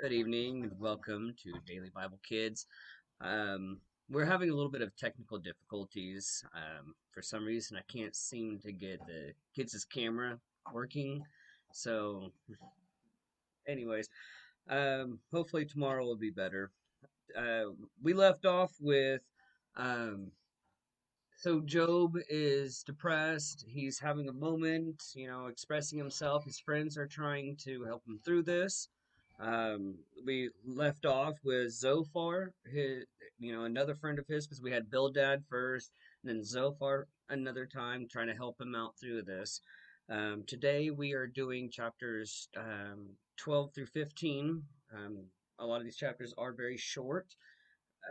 Good evening and welcome to Daily Bible Kids. We're having a little bit of technical difficulties. For some reason, I can't seem to get the kids' camera working. So, anyways, hopefully tomorrow will be better. Uh, we left off with um, so Job is depressed. He's having a moment, expressing himself. His friends are trying to help him through this. We left off with Zophar, another friend of his, because we had Bildad first, and then Zophar another time, trying to help him out through this. Today we are doing chapters 12 through 15. A lot of these chapters are very short.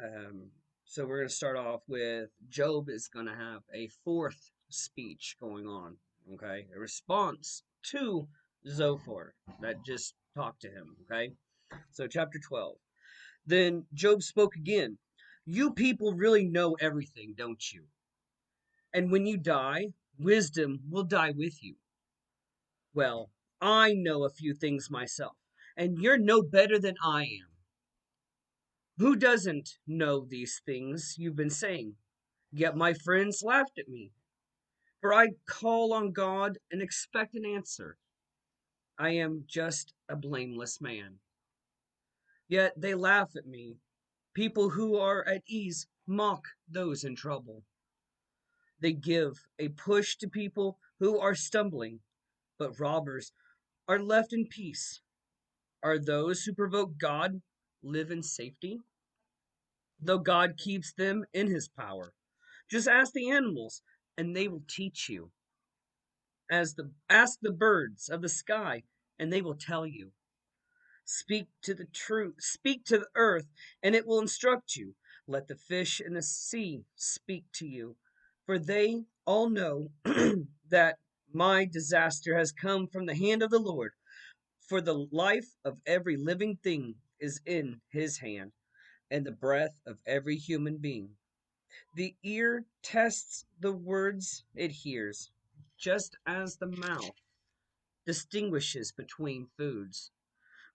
Um, so we're going to start off with Job is going to have a fourth speech going on, okay? A response to Zophar that just talked to him, okay? So chapter 12. Then Job spoke again. You people really know everything, don't you? And when you die, wisdom will die with you. Well, I know a few things myself, and you're no better than I am. Who doesn't know these things you've been saying? Yet my friends laughed at me, for I call on God and expect an answer. I am just a blameless man. Yet they laugh at me. People who are at ease mock those in trouble. They give a push to people who are stumbling, but robbers are left in peace. Are those who provoke God live in safety? Though God keeps them in his power. Just ask the animals, and they will teach you. Ask the birds of the sky, and they will tell you. Speak to the earth, and it will instruct you. Let the fish in the sea speak to you, for they all know that my disaster has come from the hand of the Lord. For the life of every living thing is in his hand, and the breath of every human being. The ear tests the words it hears, just as the mouth distinguishes between foods.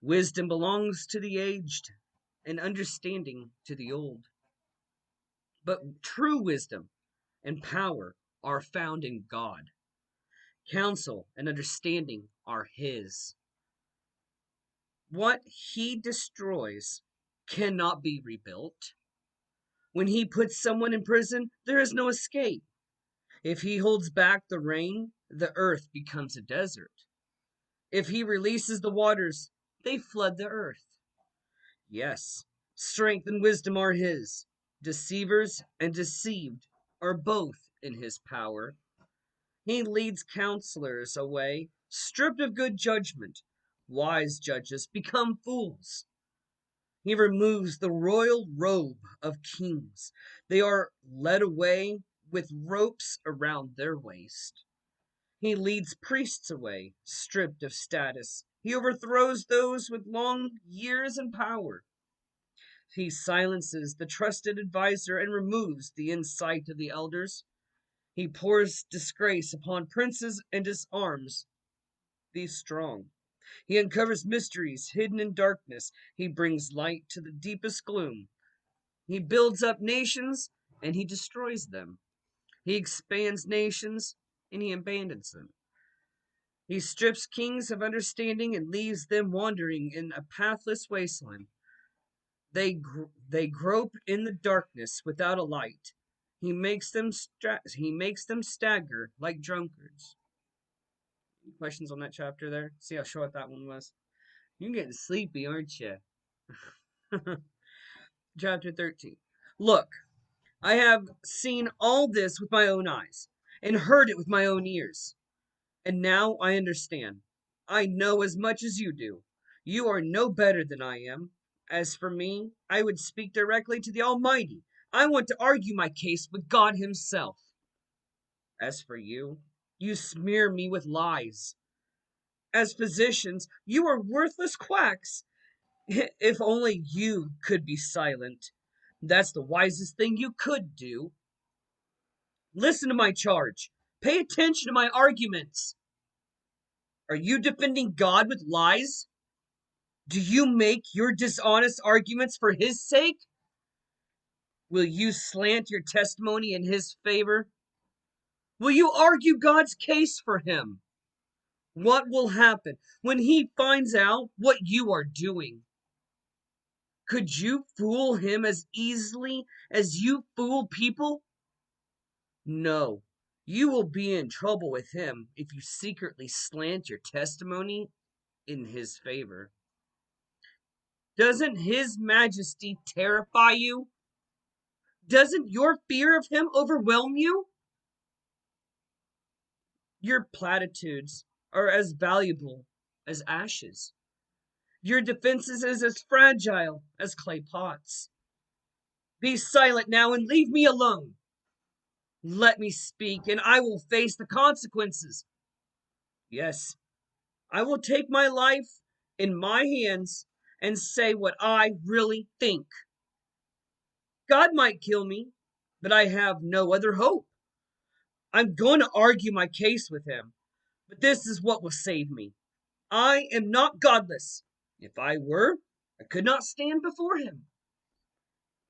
Wisdom belongs to the aged, and understanding to the old. But true wisdom and power are found in God. Counsel and understanding are his. What he destroys cannot be rebuilt. When he puts someone in prison, there is no escape. If he holds back the rain, the earth becomes a desert. If he releases the waters, they flood the earth. Yes, strength and wisdom are his. Deceivers and deceived are both in his power. He leads counselors away, stripped of good judgment. Wise judges become fools. He removes the royal robe of kings. They are led away with ropes around their waist. He leads priests away, stripped of status. He overthrows those with long years and power. He silences the trusted adviser and removes the insight of the elders. He pours disgrace upon princes and disarms the strong. He uncovers mysteries hidden in darkness. He brings light to the deepest gloom. He builds up nations and he destroys them. He expands nations and he abandons them. He strips kings of understanding and leaves them wandering in a pathless wasteland. They grope in the darkness without a light. He makes them stagger like drunkards. Any questions on that chapter there? See how short that one was? You're getting sleepy, aren't you? Chapter 13. Look, I have seen all this with my own eyes and heard it with my own ears. And now I understand. I know as much as you do. You are no better than I am. As for me, I would speak directly to the Almighty. I want to argue my case with God Himself. As for you, you smear me with lies. As physicians, you are worthless quacks. If only you could be silent. That's the wisest thing you could do. Listen to my charge. Pay attention to my arguments. Are you defending God with lies? Do you make your dishonest arguments for his sake? Will you slant your testimony in his favor? Will you argue God's case for him? What will happen when he finds out what you are doing? Could you fool him as easily as you fool people? No, you will be in trouble with him if you secretly slant your testimony in his favor. Doesn't his majesty terrify you? Doesn't your fear of him overwhelm you? Your platitudes are as valuable as ashes. Your defenses is as fragile as clay pots. Be silent now and leave me alone. Let me speak, and I will face the consequences. Yes, I will take my life in my hands and say what I really think. God might kill me, but I have no other hope. I'm going to argue my case with him, but this is what will save me. I am not godless. If I were, I could not stand before him.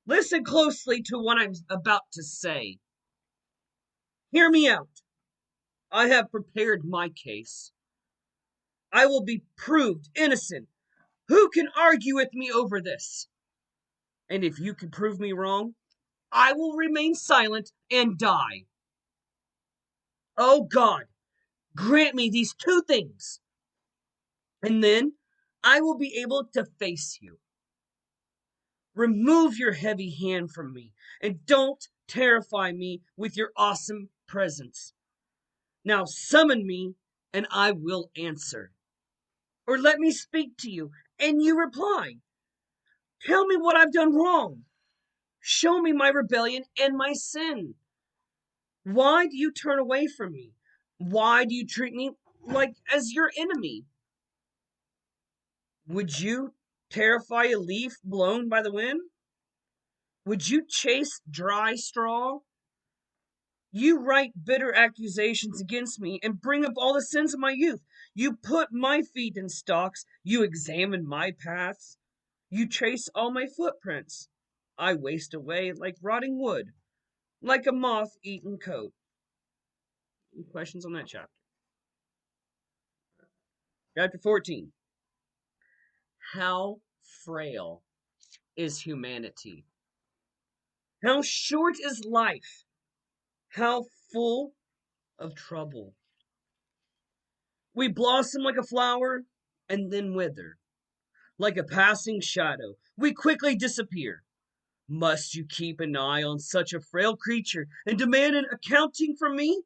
Listen closely to what I'm about to say. Hear me out. I have prepared my case. I will be proved innocent. Who can argue with me over this? And if you can prove me wrong, I will remain silent and die. Oh God, grant me these two things, and then I will be able to face you. Remove your heavy hand from me, and don't terrify me with your awesome presence. Now summon me, and I will answer. Or let me speak to you, and you reply. Tell me what I've done wrong. Show me my rebellion and my sin. Why do you turn away from me? Why do you treat me like as your enemy? Would you terrify a leaf blown by the wind? Would you chase dry straw? You write bitter accusations against me and bring up all the sins of my youth. You put my feet in stocks. You examine my paths. You trace all my footprints. I waste away like rotting wood, like a moth-eaten coat. Any questions on that chapter? Chapter 14. How frail is humanity? How short is life? How full of trouble? We blossom like a flower and then wither. Like a passing shadow, we quickly disappear. Must you keep an eye on such a frail creature and demand an accounting from me?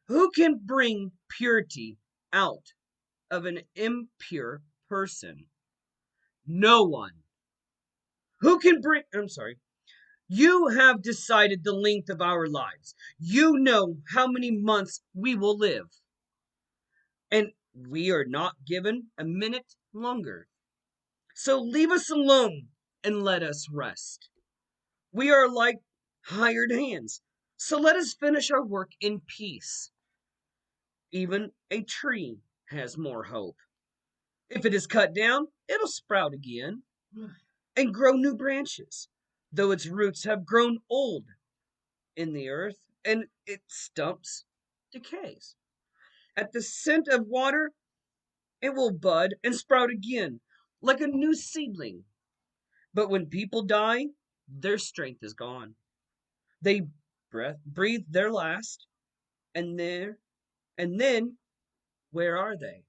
Who can bring purity out of an impure person? No one. Who can bring, I'm sorry. You have decided the length of our lives. You know how many months we will live. And we are not given a minute longer. So leave us alone and let us rest. We are like hired hands. So let us finish our work in peace. Even a tree has more hope. If it is cut down, it'll sprout again and grow new branches, though its roots have grown old in the earth and its stumps decays. At the scent of water, it will bud and sprout again, like a new seedling. But when people die, their strength is gone. They breathe their last, and then where are they?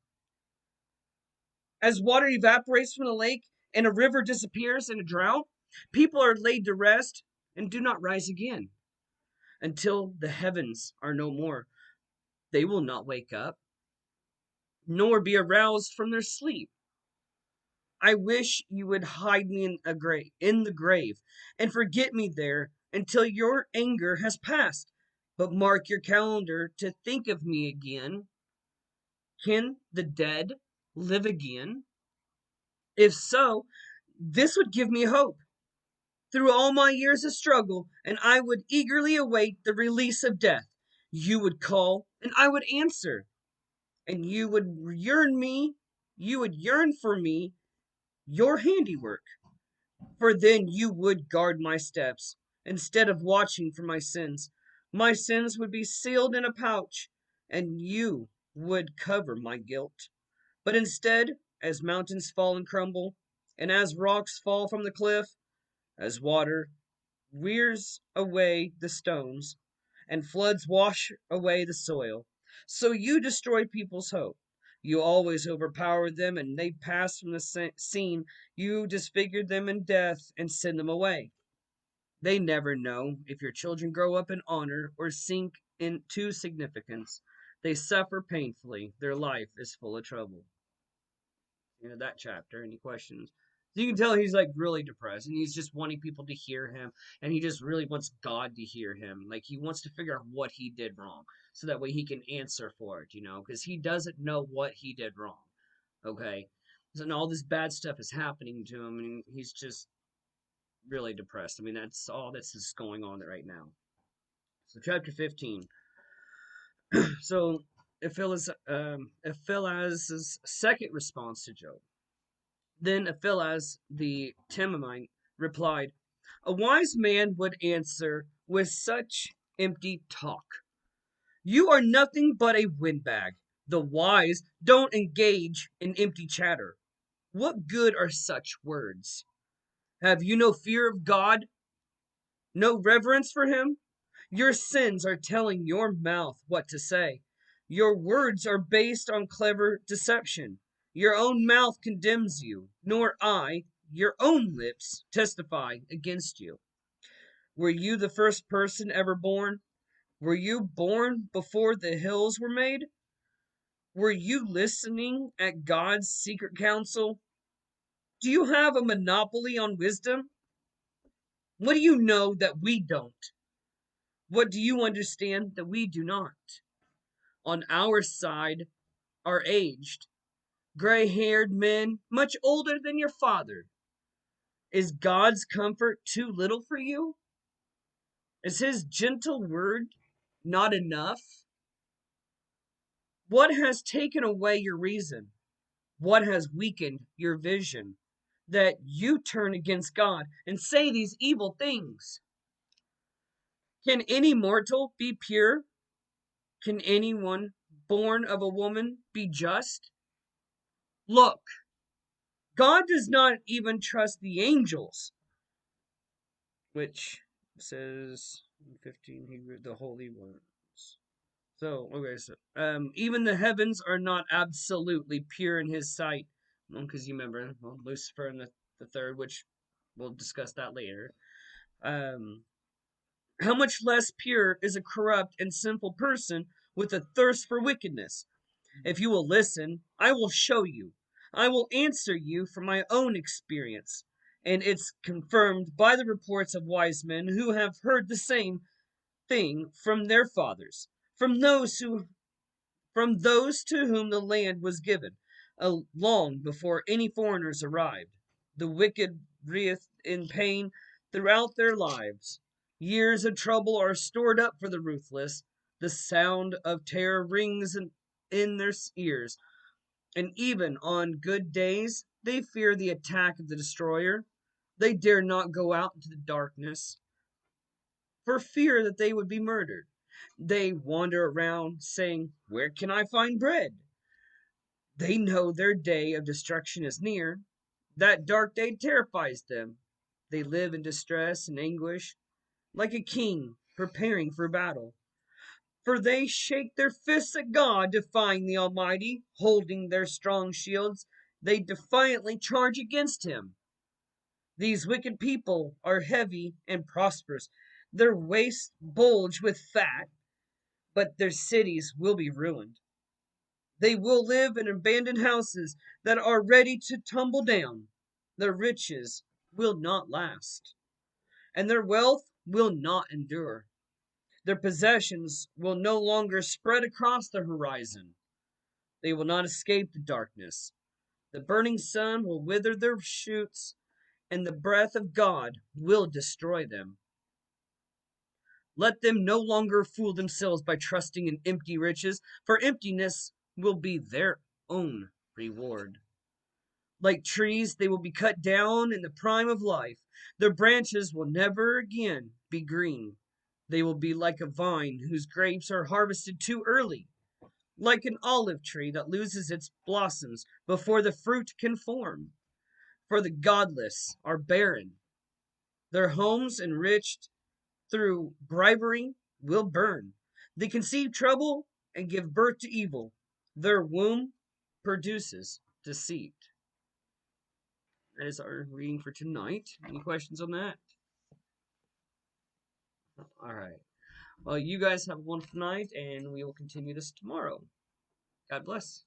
As water evaporates from the lake and a river disappears in a drought, people are laid to rest and do not rise again. Until the heavens are no more, they will not wake up, nor be aroused from their sleep. I wish you would hide me in the grave, and forget me there until your anger has passed. But mark your calendar to think of me again. Can the dead live again? If so, this would give me hope. Through all my years of struggle, and I would eagerly await the release of death. You would call, and I would answer, and you would yearn for me your handiwork, for then you would guard my steps, instead of watching for my sins. My sins would be sealed in a pouch, and you would cover my guilt. But instead, as mountains fall and crumble, and as rocks fall from the cliff, as water wears away the stones, and floods wash away the soil, so you destroy people's hope. You always overpower them, and they pass from the scene. You disfigure them in death and send them away. They never know if your children grow up in honor or sink into significance. They suffer painfully. Their life is full of trouble. That chapter. Any questions? So you can tell he's like really depressed and he's just wanting people to hear him and he just really wants God to hear him. Like he wants to figure out what he did wrong so that way he can answer for it, because he doesn't know what he did wrong. Okay? And all this bad stuff is happening to him and he's just really depressed. I mean, that's all that's just going on right now. So chapter 15. So Eliphaz's second response to Job. Then Eliphaz the Temanite replied, "A wise man would answer with such empty talk. You are nothing but a windbag. The wise don't engage in empty chatter. What good are such words? Have you no fear of God? No reverence for him? Your sins are telling your mouth what to say. Your words are based on clever deception. Your own mouth condemns you, nor I, your own lips, testify against you. Were you the first person ever born? Were you born before the hills were made? Were you listening at God's secret counsel? Do you have a monopoly on wisdom? What do you know that we don't? What do you understand that we do not? On our side are aged, gray-haired men, much older than your father. Is God's comfort too little for you? Is his gentle word not enough? What has taken away your reason? What has weakened your vision? That you turn against God and say these evil things. Can any mortal be pure? Can anyone born of a woman be just? Look, God does not even trust the angels, which says in 15, the holy ones. So, okay, so even the heavens are not absolutely pure in his sight. Because you remember, Lucifer and the third, which we'll discuss that later. How much less pure is a corrupt and sinful person with a thirst for wickedness? If you will listen, I will show you. I will answer you from my own experience, and it's confirmed by the reports of wise men who have heard the same thing from their fathers, from those to whom the land was given, long before any foreigners arrived. The wicked writhe in pain throughout their lives. Years of trouble are stored up for the ruthless. The sound of terror rings in their ears, and even on good days they fear the attack of the destroyer. They dare not go out into the darkness for fear that they would be murdered. They wander around saying, "Where can I find bread?" They know their day of destruction is near. That dark day terrifies them. They live in distress and anguish, like a king preparing for battle. For they shake their fists at God, defying the Almighty, holding their strong shields. They defiantly charge against him. These wicked people are heavy and prosperous. Their waists bulge with fat, but their cities will be ruined. They will live in abandoned houses that are ready to tumble down. Their riches will not last, and their wealth will not endure. Their possessions will no longer spread across the horizon. They will not escape the darkness. The burning sun will wither their shoots, and the breath of God will destroy them. Let them no longer fool themselves by trusting in empty riches, for emptiness will be their own reward. Like trees, they will be cut down in the prime of life. Their branches will never again be green. They will be like a vine whose grapes are harvested too early, like an olive tree that loses its blossoms before the fruit can form. For the godless are barren. Their homes enriched through bribery will burn. They conceive trouble and give birth to evil. Their womb produces deceit. That is our reading for tonight. Any questions on that? All right. Well, you guys have a wonderful night, and we will continue this tomorrow. God bless.